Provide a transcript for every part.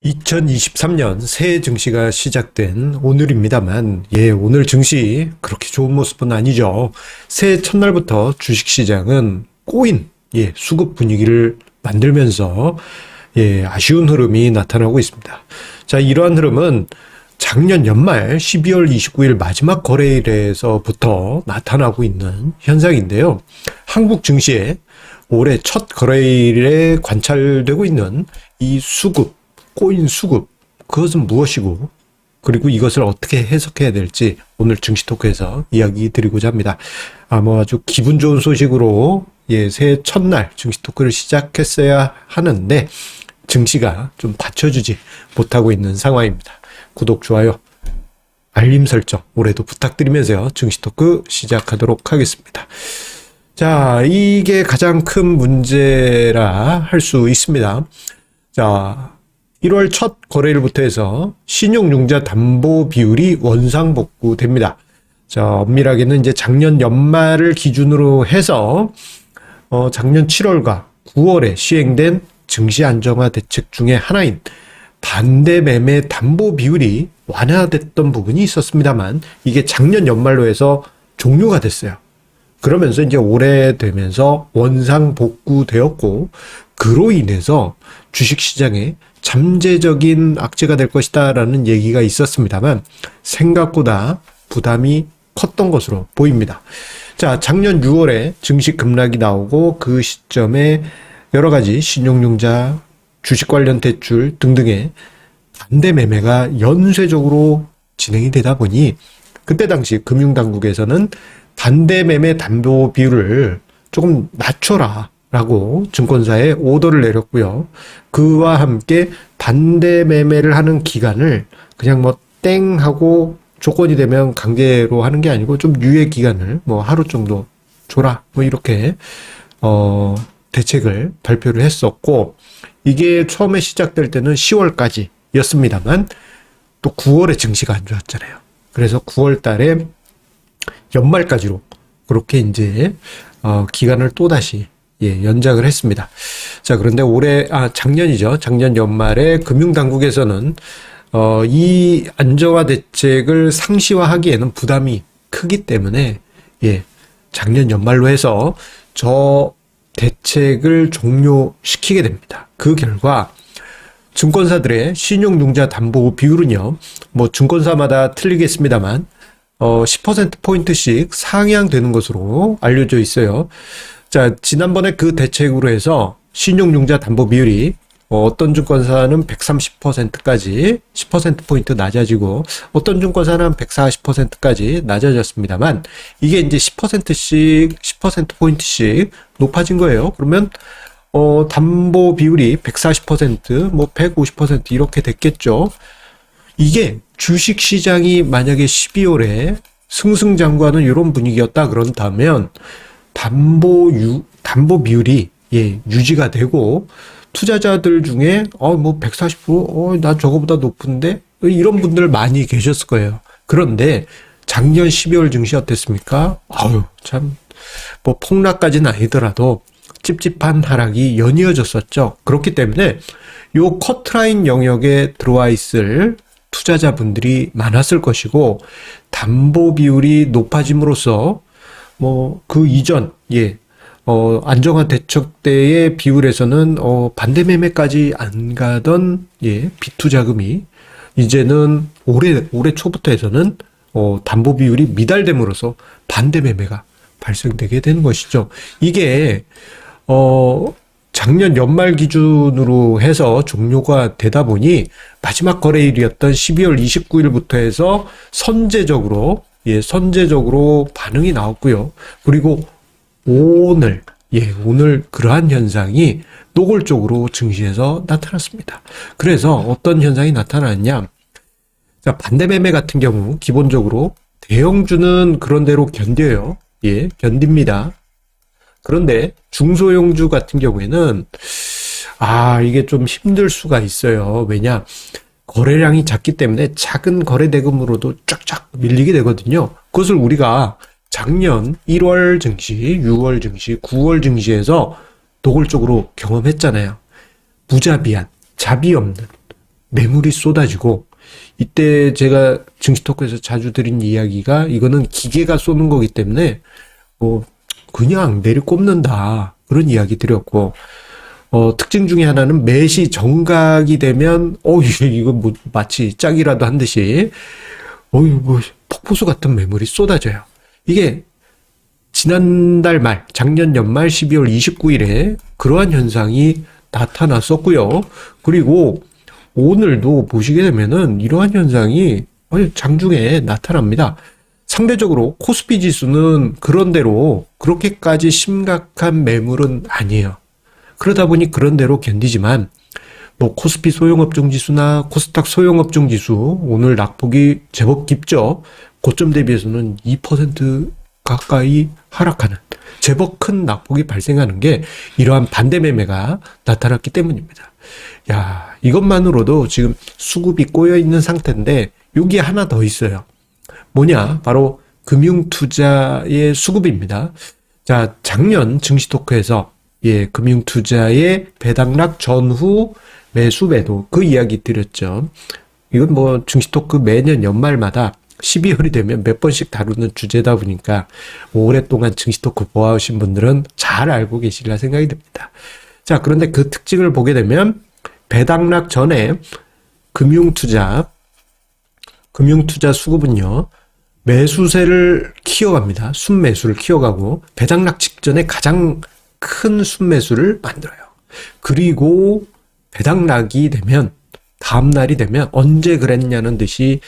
2023년 새해 증시가 시작된 오늘입니다만, 오늘 증시 그렇게 좋은 모습은 아니죠. 새해 첫날부터 주식시장은 꼬인, 수급 분위기를 만들면서, 아쉬운 흐름이 나타나고 있습니다. 자, 이러한 흐름은 작년 연말 12월 29일 마지막 거래일에서부터 나타나고 있는 현상인데요. 한국 증시에 올해 첫 거래일에 관찰되고 있는 이 수급, 꼬인 수급, 그것은 무엇이고, 그리고 이것을 어떻게 해석해야 될지 오늘 증시 토크에서 이야기 드리고자 합니다. 아주 기분 좋은 소식으로 새해 첫날 증시 토크를 시작했어야 하는데 증시가 좀 받쳐주지 못하고 있는 상황입니다. 구독, 좋아요, 알림 설정 올해도 부탁드리면서요. 증시 토크 시작하도록 하겠습니다. 자, 이게 가장 큰 문제라 할 수 있습니다. 자, 1월 첫 거래일부터 해서 신용융자 담보 비율이 원상복구됩니다. 자, 엄밀하게는 이제 작년 연말을 기준으로 해서 작년 7월과 9월에 시행된 증시 안정화 대책 중에 하나인 반대 매매 담보 비율이 완화됐던 부분이 있었습니다만 이게 작년 연말로 해서 종료가 됐어요. 그러면서 이제 올해 되면서 원상복구되었고, 그로 인해서 주식시장에 잠재적인 악재가 될 것이다라는 얘기가 있었습니다만 생각보다 부담이 컸던 것으로 보입니다. 자, 작년 6월에 증시 급락이 나오고 그 시점에 여러 가지 신용융자, 주식 관련 대출 등등의 반대 매매가 연쇄적으로 진행이 되다 보니 그때 당시 금융당국에서는 반대 매매 담보 비율을 조금 낮춰라 라고 증권사에 오더를 내렸고요. 그와 함께 반대 매매를 하는 기간을 그냥 땡 하고 조건이 되면 강제로 하는 게 아니고 좀 유예 기간을 하루 정도 줘라 이렇게 대책을 발표를 했었고, 이게 처음에 시작될 때는 10월까지였습니다만 또 9월에 증시가 안 좋았잖아요. 그래서 9월 달에 연말까지로 그렇게 이제 기간을 또다시 연장을 했습니다. 자, 그런데 작년이죠. 작년 연말에 금융당국에서는 이 안정화 대책을 상시화하기에는 부담이 크기 때문에 작년 연말로 해서 저 대책을 종료시키게 됩니다. 그 결과 증권사들의 신용융자 담보 비율은요, 증권사마다 틀리겠습니다만 10%포인트씩 상향되는 것으로 알려져 있어요. 자, 지난번에 그 대책으로 해서 신용융자 담보 비율이 어떤 증권사는 130%까지 10%포인트 낮아지고 어떤 증권사는 140%까지 낮아졌습니다만 이게 이제 10%씩 10%포인트씩 높아진 거예요. 그러면 담보 비율이 140%, 150% 이렇게 됐겠죠. 이게 주식시장이 만약에 12월에 승승장구하는 이런 분위기였다 그런다면 담보 비율이 유지가 되고 투자자들 중에 140%, 난 저거보다 높은데 이런 분들 많이 계셨을 거예요. 그런데 작년 12월 증시 어땠습니까? 참 폭락까지는 아니더라도 찝찝한 하락이 연이어졌었죠. 그렇기 때문에 요 커트라인 영역에 들어와 있을 투자자분들이 많았을 것이고, 담보 비율이 높아짐으로써 그 이전 안정화 대책 때의 비율에서는 반대 매매까지 안 가던 비투자금이 이제는 올해 초부터 해서는 담보 비율이 미달됨으로써 반대 매매가 발생되게 되는 것이죠. 이게 작년 연말 기준으로 해서 종료가 되다 보니 마지막 거래일이었던 12월 29일부터 해서 선제적으로 반응이 나왔고요. 그리고 오늘 그러한 현상이 노골적으로 증시에서 나타났습니다. 그래서 어떤 현상이 나타났냐? 자, 반대 매매 같은 경우 기본적으로 대형주는 그런 대로 견뎌요. 견딥니다. 그런데 중소형주 같은 경우에는 이게 좀 힘들 수가 있어요. 왜냐? 거래량이 작기 때문에 작은 거래 대금으로도 쫙쫙 밀리게 되거든요. 그것을 우리가 작년 1월 증시, 6월 증시, 9월 증시에서 노골적으로 경험했잖아요. 무자비한, 자비 없는 매물이 쏟아지고, 이때 제가 증시 토크에서 자주 드린 이야기가 이거는 기계가 쏘는 거기 때문에 뭐 그냥 내리꼽는다 그런 이야기 드렸고, 특징 중에 하나는 매시 정각이 되면 이거 뭐 마치 짝이라도 한 듯이 뭐 폭포수 같은 매물이 쏟아져요. 이게 지난달 말, 작년 연말 12월 29일에 그러한 현상이 나타났었고요. 그리고 오늘도 보시게 되면은 이러한 현상이 장중에 나타납니다. 상대적으로 코스피 지수는 그런대로 그렇게까지 심각한 매물은 아니에요. 그러다 보니 그런대로 견디지만 뭐 코스피 소형업종 지수나 코스닥 소형업종 지수 오늘 낙폭이 제법 깊죠. 고점 대비해서는 2% 가까이 하락하는 제법 큰 낙폭이 발생하는 게 이러한 반대 매매가 나타났기 때문입니다. 야, 이것만으로도 지금 수급이 꼬여 있는 상태인데 여기 하나 더 있어요. 뭐냐? 바로 금융투자의 수급입니다. 자, 작년 증시 토크에서 금융투자의 배당락 전후 매수 매도 그 이야기 드렸죠. 이건 뭐 증시 토크 매년 연말마다 12월이 되면 몇 번씩 다루는 주제다 보니까 오랫동안 증시 토크 보아오신 분들은 잘 알고 계시리라 생각이 듭니다. 자, 그런데 그 특징을 보게 되면 배당락 전에 금융투자 수급은요, 매수세를 키워갑니다. 순매수를 키워가고 배당락 직전에 가장 큰 순매수를 만들어요. 그리고 배당락이 되면 다음날이 되면 언제 그랬냐는 듯이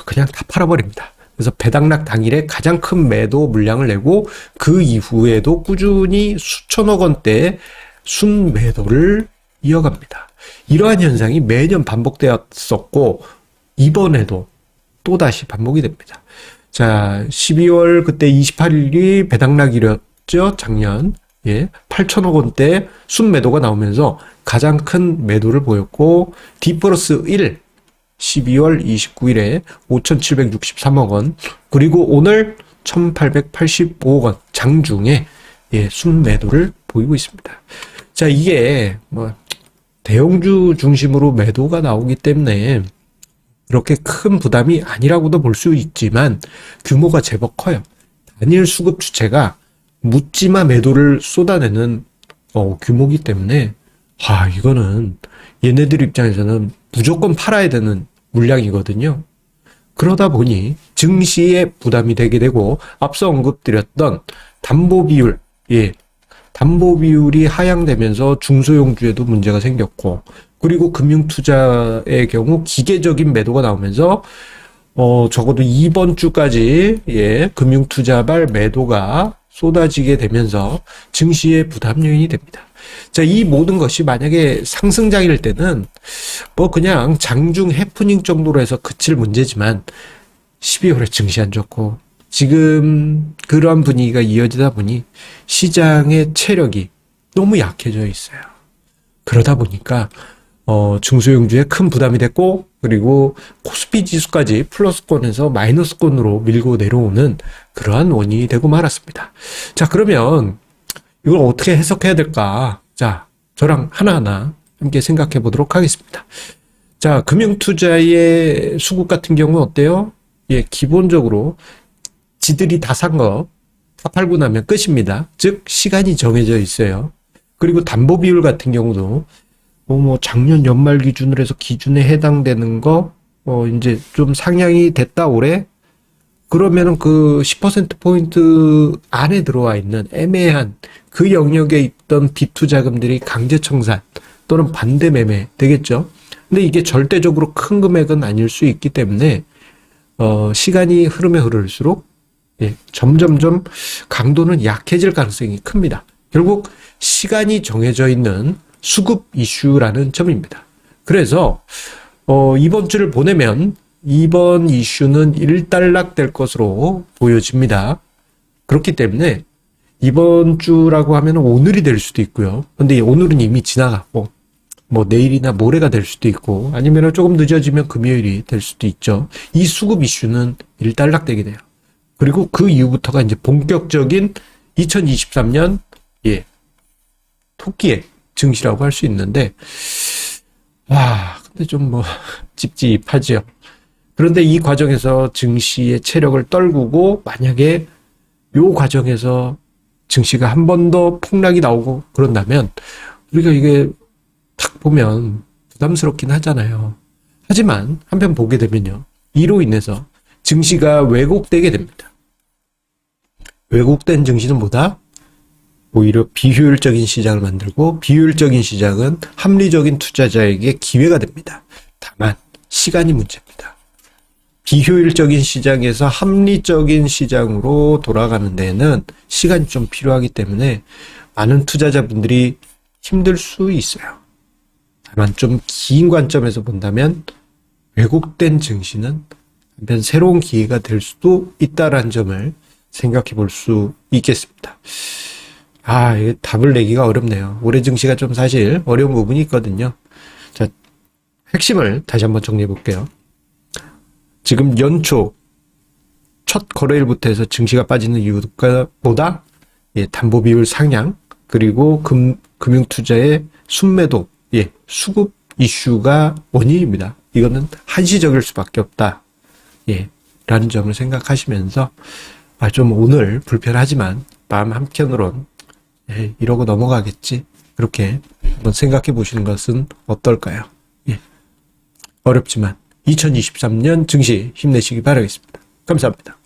그냥 다 팔아버립니다. 그래서 배당락 당일에 가장 큰 매도 물량을 내고 그 이후에도 꾸준히 수천억 원대의 순매도를 이어갑니다. 이러한 현상이 매년 반복되었었고 이번에도 또다시 반복이 됩니다. 자, 12월 그때 28일이 배당락이었죠. 작년. 8천억 원대 순매도가 나오면서 가장 큰 매도를 보였고 D+1 12월 29일에 5,763억 원 그리고 오늘 1,885억 원 장중에 순매도를 보이고 있습니다. 자, 이게 뭐 대형주 중심으로 매도가 나오기 때문에 그렇게 큰 부담이 아니라고도 볼 수 있지만 규모가 제법 커요. 단일 수급 주체가 묻지마 매도를 쏟아내는 규모이기 때문에 이거는 얘네들 입장에서는 무조건 팔아야 되는 물량이거든요. 그러다 보니 증시에 부담이 되게 되고 앞서 언급드렸던 담보 비율, 담보 비율이 하향되면서 중소형주에도 문제가 생겼고 그리고 금융투자의 경우 기계적인 매도가 나오면서 적어도 이번 주까지 금융투자발 매도가 쏟아지게 되면서 증시의 부담 요인이 됩니다. 자, 이 모든 것이 만약에 상승장일 때는 뭐 그냥 장중 해프닝 정도로 해서 그칠 문제지만 12월에 증시 안 좋고 지금 그러한 분위기가 이어지다 보니 시장의 체력이 너무 약해져 있어요. 그러다 보니까 중소형주에 큰 부담이 됐고 그리고 코스피 지수까지 플러스권에서 마이너스권으로 밀고 내려오는 그러한 원인이 되고 말았습니다. 자, 그러면 이걸 어떻게 해석해야 될까? 자, 저랑 하나하나 함께 생각해 보도록 하겠습니다. 자, 금융투자의 수급 같은 경우는 어때요? 기본적으로 지들이 다 산 거 다 팔고 나면 끝입니다. 즉 시간이 정해져 있어요. 그리고 담보 비율 같은 경우도 뭐 작년 연말 기준으로 해서 기준에 해당되는 거 이제 좀 상향이 됐다 올해 그러면은 그 10%포인트 안에 들어와 있는 애매한 그 영역에 있던 비투 자금들이 강제 청산 또는 반대 매매 되겠죠. 근데 이게 절대적으로 큰 금액은 아닐 수 있기 때문에 시간이 흐르면 흐를수록 점점점 강도는 약해질 가능성이 큽니다. 결국 시간이 정해져 있는 수급 이슈라는 점입니다. 그래서 이번 주를 보내면 이번 이슈는 일단락 될 것으로 보여집니다. 그렇기 때문에 이번 주라고 하면 오늘이 될 수도 있고요. 근데 오늘은 이미 지나갔고 뭐 내일이나 모레가 될 수도 있고 아니면 조금 늦어지면 금요일이 될 수도 있죠. 이 수급 이슈는 일단락 되게 돼요. 그리고 그 이후부터가 이제 본격적인 2023년 토끼의 증시라고 할 수 있는데 근데 좀 뭐 찝찝하지요. 그런데 이 과정에서 증시의 체력을 떨구고 만약에 요 과정에서 증시가 한 번 더 폭락이 나오고 그런다면 우리가 이게 딱 보면 부담스럽긴 하잖아요. 하지만 한편 보게 되면요. 이로 인해서 증시가 왜곡되게 됩니다. 왜곡된 증시는 뭐다? 오히려 비효율적인 시장을 만들고 비효율적인 시장은 합리적인 투자자에게 기회가 됩니다. 다만 시간이 문제입니다. 비효율적인 시장에서 합리적인 시장으로 돌아가는 데는 시간이 좀 필요하기 때문에 많은 투자자분들이 힘들 수 있어요. 다만 좀 긴 관점에서 본다면 왜곡된 증시는 한편 새로운 기회가 될 수도 있다라는 점을 생각해 볼 수 있겠습니다. 이게 답을 내기가 어렵네요. 올해 증시가 좀 사실 어려운 부분이 있거든요. 자, 핵심을 다시 한번 정리해 볼게요. 지금 연초 첫 거래일부터 해서 증시가 빠지는 이유보다 담보 비율 상향 그리고 금융투자의 순매도 수급 이슈가 원인입니다. 이거는 한시적일 수밖에 없다. 라는 점을 생각하시면서 좀 오늘 불편하지만 마음 한켠으론 이러고 넘어가겠지. 그렇게 한번 생각해 보시는 것은 어떨까요? 어렵지만 2023년 증시 힘내시기 바라겠습니다. 감사합니다.